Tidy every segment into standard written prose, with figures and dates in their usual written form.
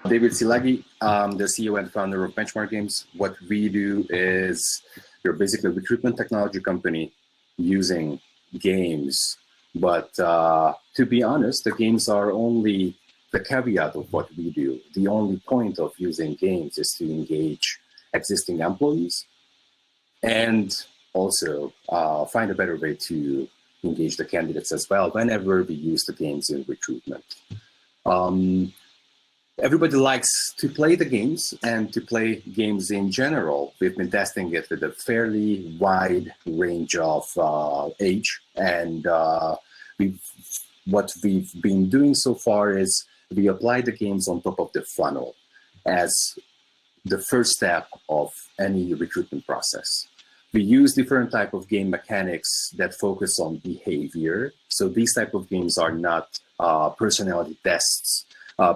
David Szilagyi, the CEO and founder of Benchmark.games. What we do is we're basically a recruitment technology company using games. But to be honest, the games are only the caveat of what we do. The only point of using games is to engage existing employees and also find a better way to engage the candidates as well whenever we use the games in recruitment. Everybody likes to play the games and to play games in general. We've been testing it with a fairly wide range of age, and what we've been doing so far is we apply the games on top of the funnel as the first step of any recruitment process. We use different type of game mechanics that focus on behavior. So these type of games are not personality tests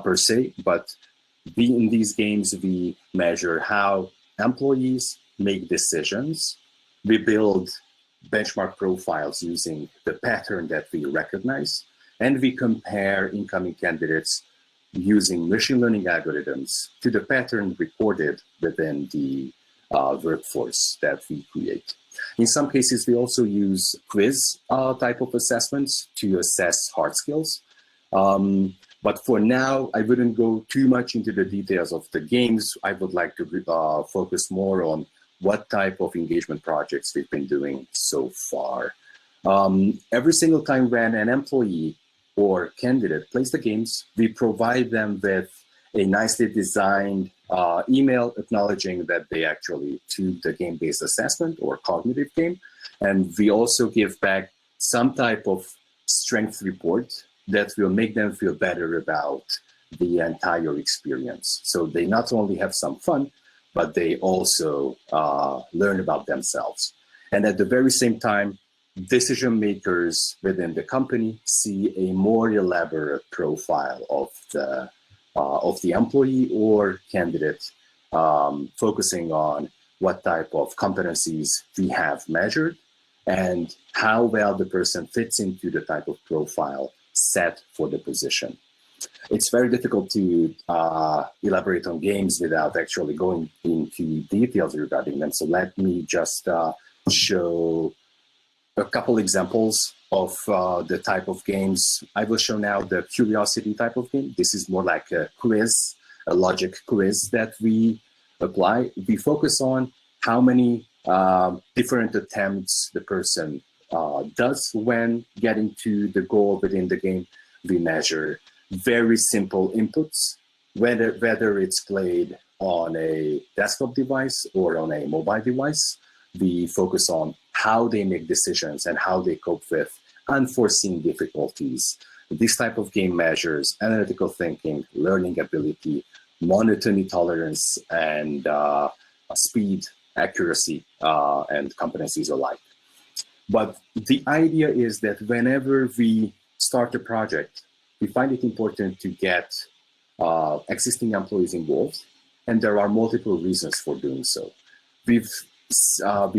per se, but in these games, we measure how employees make decisions. We build benchmark profiles using the pattern that we recognize, and we compare incoming candidates using machine learning algorithms to the pattern recorded within the workforce that we create. In some cases, we also use quiz type of assessments to assess hard skills. But for now, I wouldn't go too much into the details of the games. I would like to focus more on what type of engagement projects we've been doing so far. Every single time when an employee or candidate plays the games, we provide them with a nicely designed email acknowledging that they actually took the game-based assessment or cognitive game. And we also give back some type of strength report that will make them feel better about the entire experience. So they not only have some fun, but they also learn about themselves. And at the very same time, decision makers within the company see a more elaborate profile of the employee or candidate, focusing on what type of competencies we have measured and how well the person fits into the type of profile set for the position. It's very difficult to elaborate on games without actually going into details regarding them. So let me just show a couple examples of the type of games. I will show now the curiosity type of game. This is more like a quiz, a logic quiz that we apply. We focus on how many different attempts the person does when getting to the goal within the game. We measure very simple inputs, whether it's played on a desktop device or on a mobile device. We focus on how they make decisions and how they cope with unforeseen difficulties. This type of game measures analytical thinking, learning ability, monotony tolerance, and speed, accuracy, and competencies alike. But the idea is that whenever we start a project, we find it important to get existing employees involved, and there are multiple reasons for doing so. We've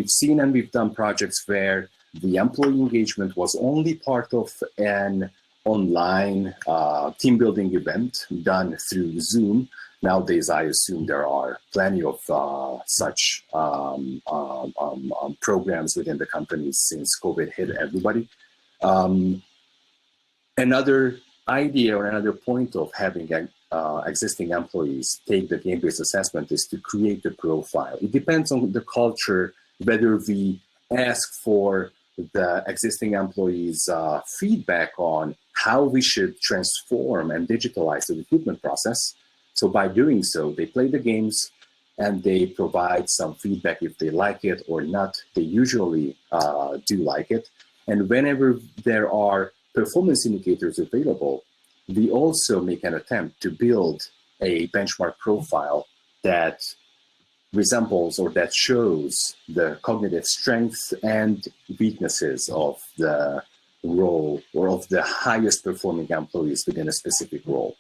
seen and we've done projects where the employee engagement was only part of an online team building event done through Zoom. Nowadays, I assume there are plenty of such programs within the companies since COVID hit everybody. Another idea or another point of having existing employees take the game-based assessment is to create a profile. It depends on the culture, whether we ask for the existing employees' feedback on how we should transform and digitalize the recruitment process. So by doing so, they play the games and they provide some feedback if they like it or not. They usually do like it. And whenever there are performance indicators available, we also make an attempt to build a benchmark profile that resembles or that shows the cognitive strengths and weaknesses of the role or of the highest performing employees within a specific role.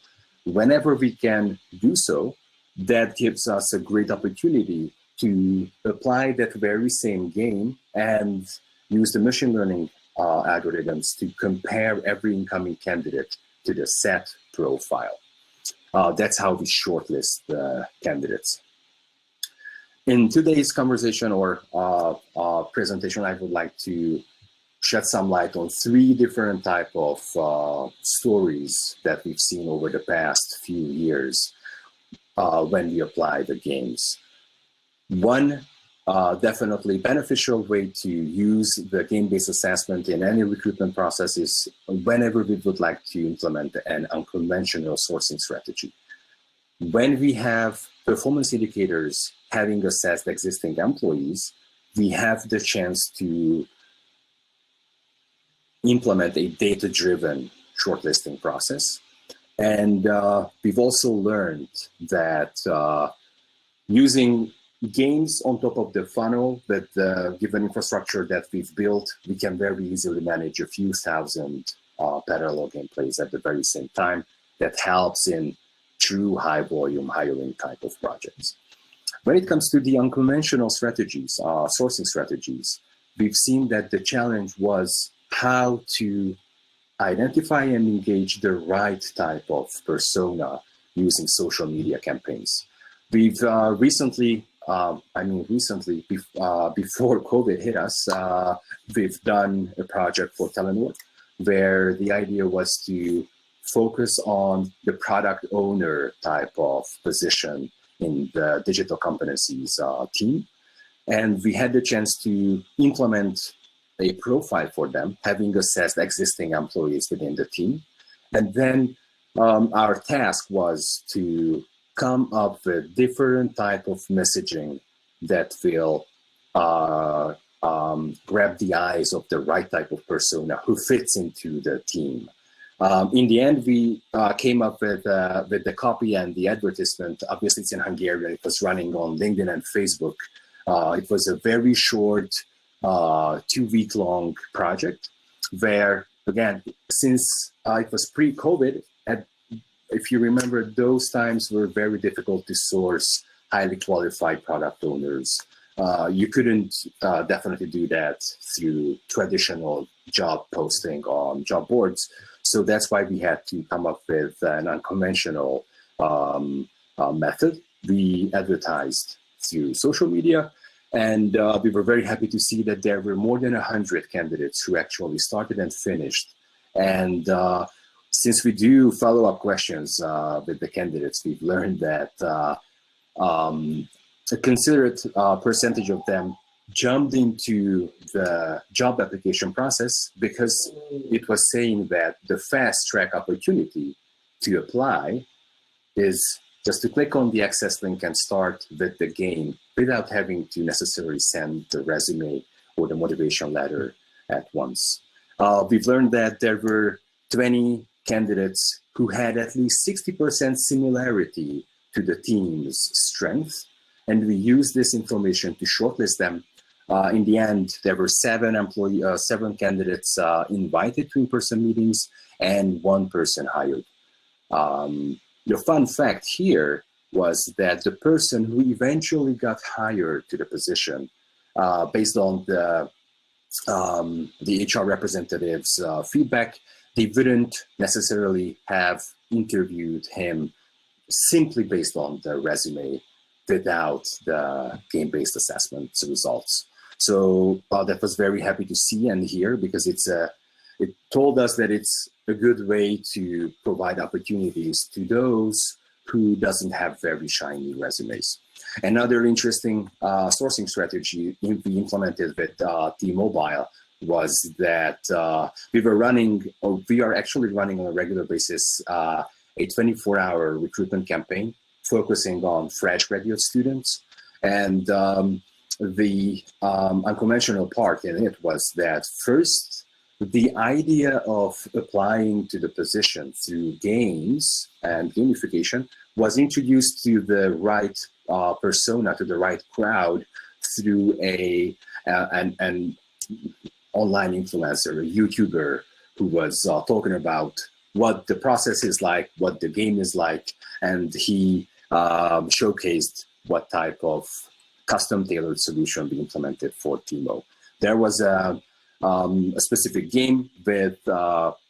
Whenever we can do so, that gives us a great opportunity to apply that very same game and use the machine learning algorithms to compare every incoming candidate to the set profile. That's how we shortlist candidates. In today's conversation or presentation, I would like to shed some light on 3 different type of stories that we've seen over the past few years when we apply the games. One definitely beneficial way to use the game-based assessment in any recruitment process is whenever we would like to implement an unconventional sourcing strategy. When we have performance indicators having assessed existing employees, we have the chance to implement a data-driven shortlisting process. And we've also learned that using games on top of the funnel, that given infrastructure that we've built, we can very easily manage a few thousand parallel gameplays at the very same time. That helps in true high volume hiring type of projects. When it comes to the unconventional strategies, sourcing strategies, we've seen that the challenge was how to identify and engage the right type of persona using social media campaigns. We've recently, before COVID hit us, we've done a project for Telenor where the idea was to focus on the product owner type of position in the digital competencies team. And we had the chance to implement a profile for them, having assessed existing employees within the team. And then our task was to come up with different type of messaging that will grab the eyes of the right type of persona who fits into the team. In the end, we came up with the copy and the advertisement. Obviously, it's in Hungarian. It was running on LinkedIn and Facebook. It was a very short 2-week-long project where, again, since it was pre-COVID, if you remember, those times were very difficult to source highly qualified product owners. You couldn't definitely do that through traditional job posting on job boards. So that's why we had to come up with an unconventional method. We advertised through social media, and we were very happy to see that there were more than 100 candidates who actually started and finished. And since we do follow-up questions with the candidates, we've learned that a considerate percentage of them jumped into the job application process because it was saying that the fast track opportunity to apply is just to click on the access link and start with the game without having to necessarily send the resume or the motivation letter at once. We've learned that there were 20 candidates who had at least 60% similarity to the team's strength, and we used this information to shortlist them. In the end, there were 7 candidates invited to in-person meetings and 1 person hired. The fun fact here was that the person who eventually got hired to the position, based on the HR representative's feedback, they wouldn't necessarily have interviewed him simply based on the resume without the game-based assessment results. So that was very happy to see and hear, because it told us that it's a good way to provide opportunities to those who doesn't have very shiny resumes. Another interesting sourcing strategy we implemented with T-Mobile was that we are actually running on a regular basis a 24-hour recruitment campaign focusing on fresh graduate students. And the unconventional part in it was that first, the idea of applying to the position through games and gamification was introduced to the right persona, to the right crowd through an online influencer, a YouTuber, who was talking about what the process is like, what the game is like, and he showcased what type of custom tailored solution we implemented for T-Mo. There was a specific game with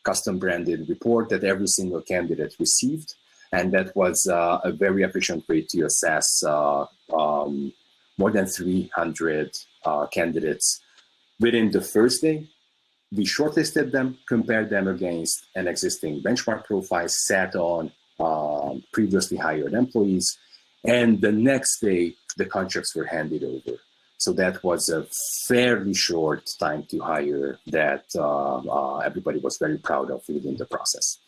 custom branded report that every single candidate received. And that was a very efficient way to assess more than 300 candidates within the first day. We shortlisted them, compared them against an existing benchmark profile set on previously hired employees, and the next day the contracts were handed over. So that was a fairly short time to hire that everybody was very proud of within the process.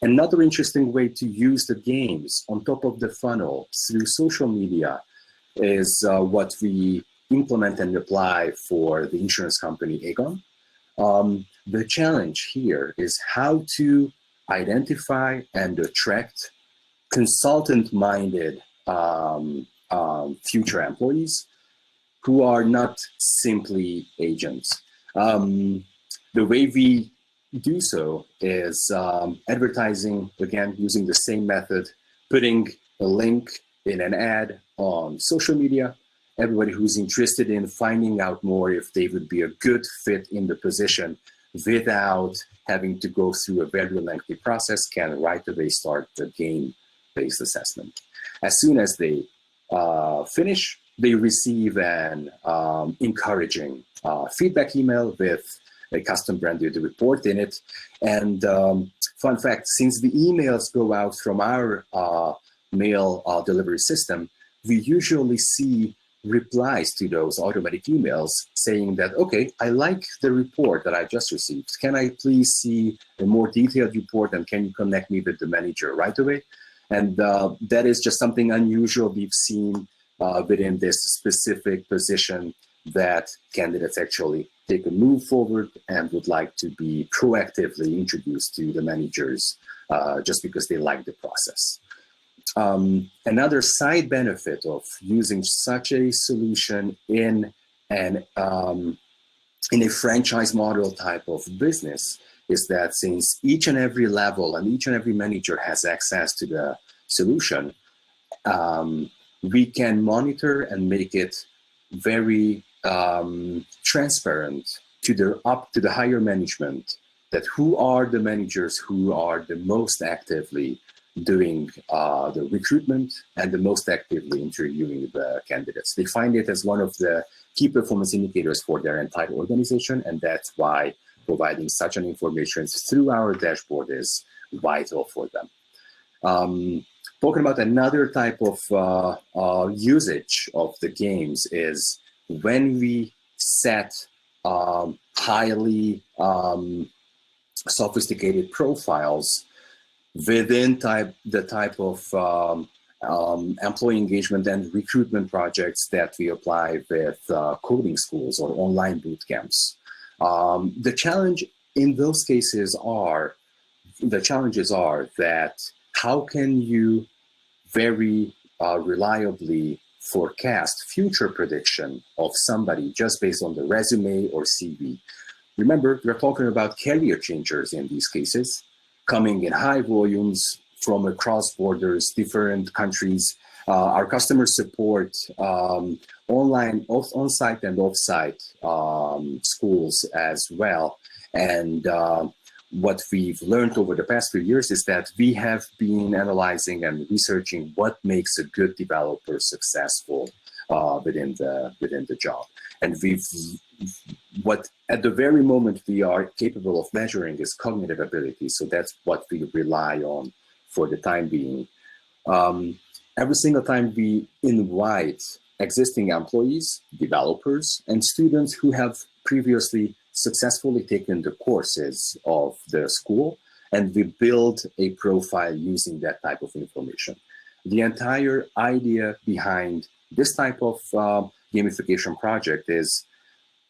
Another interesting way to use the games on top of the funnel through social media is what we implement and apply for the insurance company Aegon. The challenge here is how to identify and attract consultant-minded future employees who are not simply agents. The way we do so is advertising, again, using the same method, putting a link in an ad on social media. Everybody who's interested in finding out more if they would be a good fit in the position without having to go through a very lengthy process can right away start the game-based assessment. As soon as they finish, they receive an encouraging feedback email with a custom branded report in it. And fun fact, since the emails go out from our mail delivery system, we usually see replies to those automatic emails saying that, okay, I like the report that I just received. Can I please see a more detailed report, and can you connect me with the manager right away? And that is just something unusual we've seen within this specific position, that candidates actually take a move forward and would like to be proactively introduced to the managers just because they like the process. Another side benefit of using such a solution in a franchise model type of business is that since each and every level and each and every manager has access to the solution, we can monitor and make it very transparent to the higher management, that who are the managers who are the most actively doing the recruitment and the most actively interviewing the candidates. They find it as one of the key performance indicators for their entire organization, and that's why providing such an information through our dashboard is vital for them. Talking about another type of usage of the games is when we set highly sophisticated profiles within the type of employee engagement and recruitment projects that we apply with coding schools or online boot camps. The challenge in those cases the challenges are that how can you very reliably forecast future prediction of somebody just based on the resume or CV? Remember, we're talking about career changers in these cases, coming in high volumes from across borders, different countries. Our customer support online, on-site and off-site schools as well. And what we've learned over the past few years is that we have been analyzing and researching what makes a good developer successful within the job. And what at the very moment we are capable of measuring is cognitive ability. So that's what we rely on for the time being. Every single time we invite existing employees, developers, and students who have previously successfully taken the courses of the school, and we build a profile using that type of information. The entire idea behind this type of gamification project is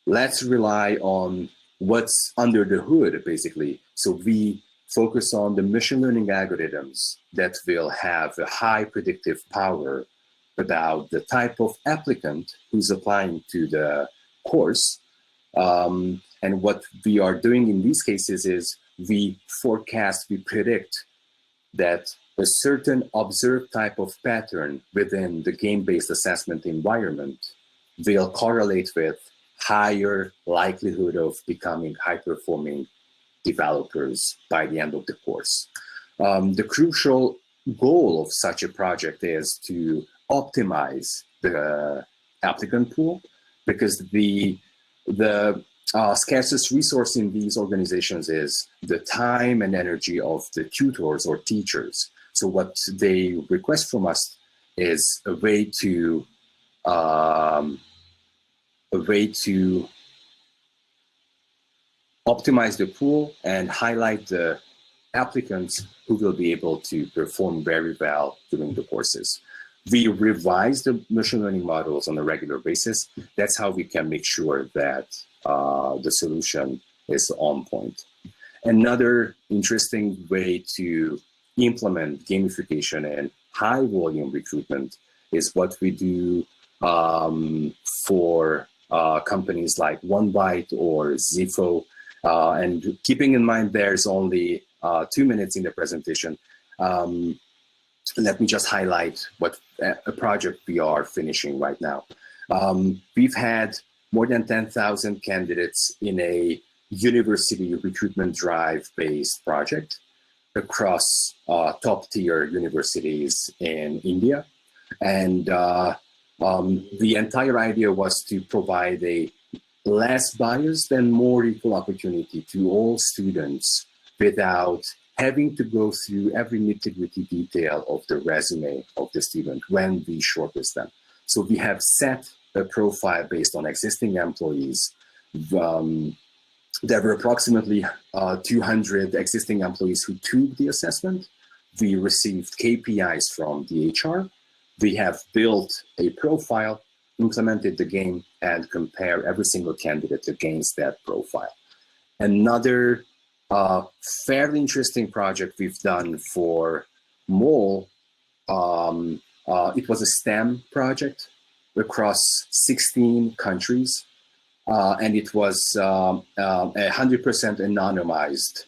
let's rely on what's under the hood, basically. So we focus on the machine learning algorithms that will have a high predictive power about the type of applicant who's applying to the course. And what we are doing in these cases is we predict that a certain observed type of pattern within the game-based assessment environment will correlate with higher likelihood of becoming high-performing developers by the end of the course. The crucial goal of such a project is to optimize the applicant pool, because the scarcest resource in these organizations is the time and energy of the tutors or teachers. So what they request from us is a way to optimize the pool and highlight the applicants who will be able to perform very well during the courses. We revise the machine learning models on a regular basis. That's how we can make sure that the solution is on point. Another interesting way to implement gamification and high volume recruitment is what we do for companies like OneByte or Zifo. And keeping in mind there's only 2 minutes in the presentation, let me just highlight what a project we are finishing right now. We've had more than 10,000 candidates in a university recruitment drive-based project across top-tier universities in India. And the entire idea was to provide a less biased and more equal opportunity to all students without having to go through every nitty-gritty detail of the resume of the student when we shortlist them. So we have set a profile based on existing employees. There were approximately 200 existing employees who took the assessment. We received KPIs from the HR. We have built a profile, implemented the game, and compare every single candidate against that profile. Another fairly interesting project we've done for MOL, it was a STEM project across 16 countries, and it was a 100% anonymized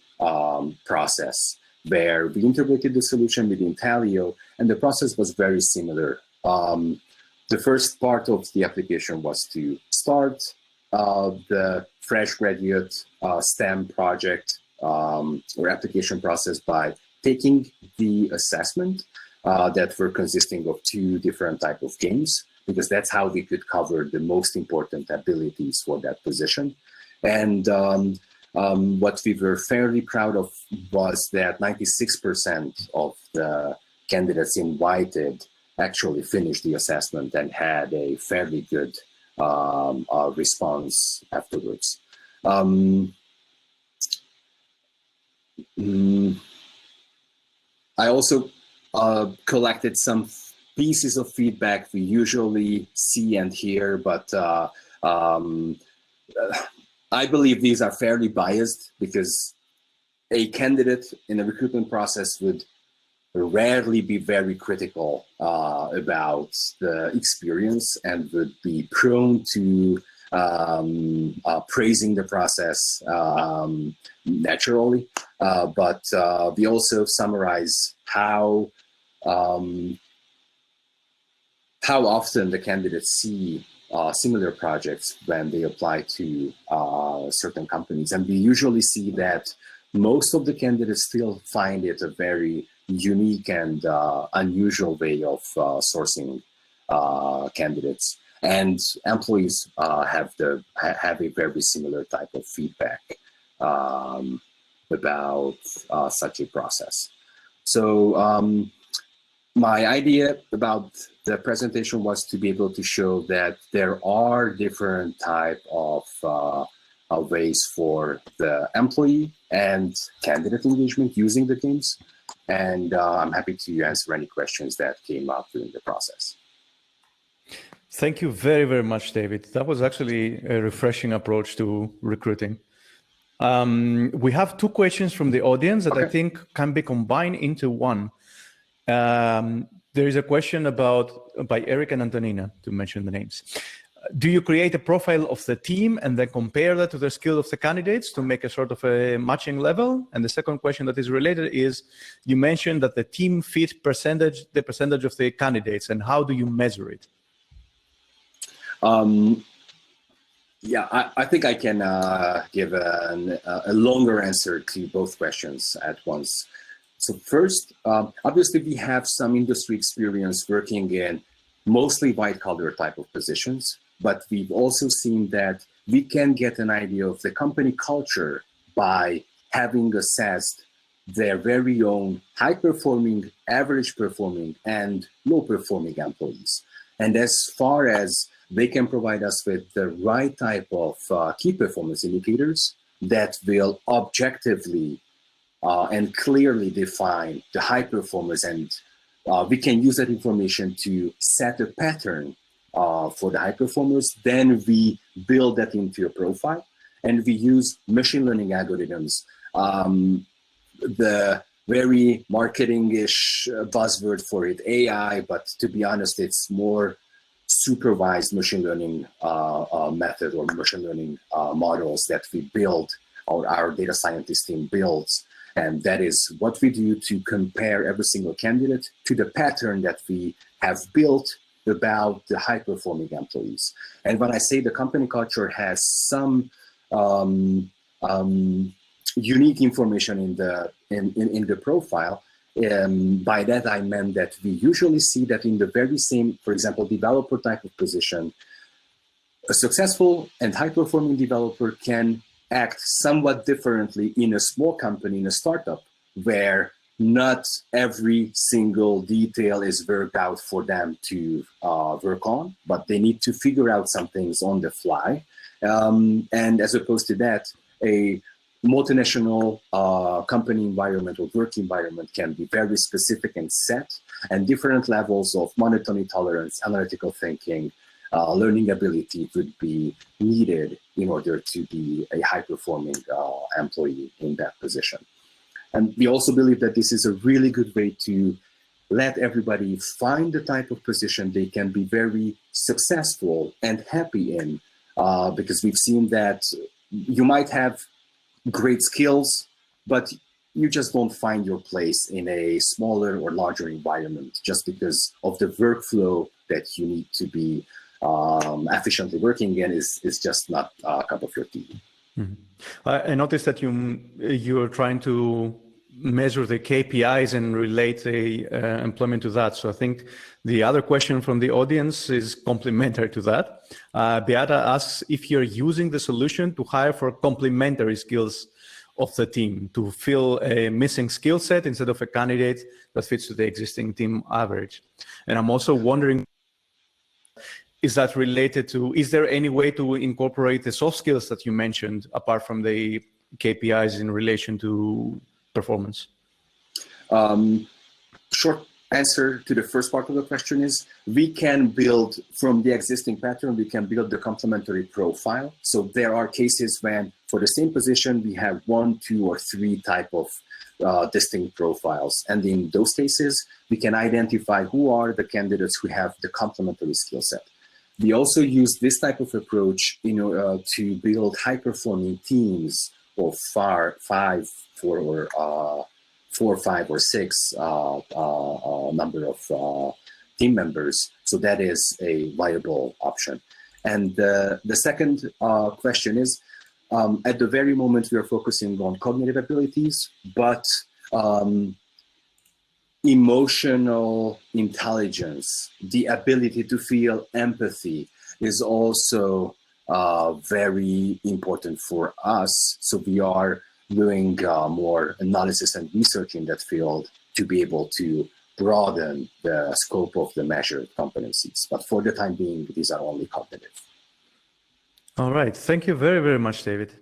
process where we integrated the solution within Talio, and the process was very similar. The first part of the application was to start the fresh graduate STEM project or application process by taking the assessment that were consisting of 2 different types of games, because that's how we could cover the most important abilities for that position. And what we were fairly proud of was that 96% of the candidates invited actually finished the assessment and had a fairly good response afterwards. I also collected some pieces of feedback we usually see and hear, but I believe these are fairly biased, because a candidate in a recruitment process would rarely be very critical about the experience and would be prone to praising the process naturally. But we also summarize how often the candidates see similar projects when they apply to certain companies. And we usually see that most of the candidates still find it a very unique and unusual way of sourcing candidates. And employees have a very similar type of feedback about such a process. So my idea about the presentation was to be able to show that there are different type of ways for the employee and candidate engagement using the games. And I'm happy to answer any questions that came up during the process. Thank you very, very much, David. That was actually a refreshing approach to recruiting. We have 2 questions from the audience that I think can be combined into one. There is a question by Eric and Antonina, to mention the names. Do you create a profile of the team and then compare that to the skill of the candidates to make a sort of a matching level? And the second question that is related is, you mentioned that the team fit the percentage of the candidates, and how do you measure it? Yeah, I think I can give a longer answer to both questions at once. So first, obviously we have some industry experience working in mostly white-collar type of positions, but we've also seen that we can get an idea of the company culture by having assessed their very own high-performing, average-performing, and low-performing employees. And as far as they can provide us with the right type of key performance indicators that will objectively and clearly define the high performers, and we can use that information to set a pattern for the high performers. Then we build that into a profile, and we use machine learning algorithms. The very marketing-ish buzzword for it, AI, but to be honest, it's more supervised machine learning method or machine learning models that we build, or our data scientist team builds. And that is what we do to compare every single candidate to the pattern that we have built about the high-performing employees. And when I say the company culture has some unique information in the profile, by that I meant that we usually see that in the very same, for example, developer type of position, a successful and high-performing developer can act somewhat differently in a small company, in a startup, where not every single detail is worked out for them to work on, but they need to figure out some things on the fly. And as opposed to that, a multinational company environment or work environment can be very specific and set, and different levels of monotony tolerance, analytical thinking, learning ability would be needed in order to be a high-performing employee in that position. And we also believe that this is a really good way to let everybody find the type of position they can be very successful and happy in, because we've seen that you might have great skills, but you just don't find your place in a smaller or larger environment just because of the workflow that you need to be efficiently working in is just not a cup of your tea. Mm-hmm. I noticed that you're trying to measure the KPIs and relate the employment to that. So I think the other question from the audience is complementary to that. Beata asks if you're using the solution to hire for complementary skills of the team, to fill a missing skill set instead of a candidate that fits to the existing team average. And I'm also wondering, is that related to, is there any way to incorporate the soft skills that you mentioned apart from the KPIs in relation to performance? Short answer to the first part of the question is we can build from the existing pattern, we can build the complementary profile. So there are cases when for the same position, we have 1, 2, or 3 type of distinct profiles. And in those cases, we can identify who are the candidates who have the complementary skill set. We also use this type of approach to build high-performing teams of 4, 5, or 6 number of team members. So that is a viable option. And the second question is, at the very moment, we are focusing on cognitive abilities, but emotional intelligence, the ability to feel empathy is also very important for us. So we are doing more analysis and research in that field to be able to broaden the scope of the measured competencies. But for the time being, these are only cognitive. All right. Thank you very, very much, David.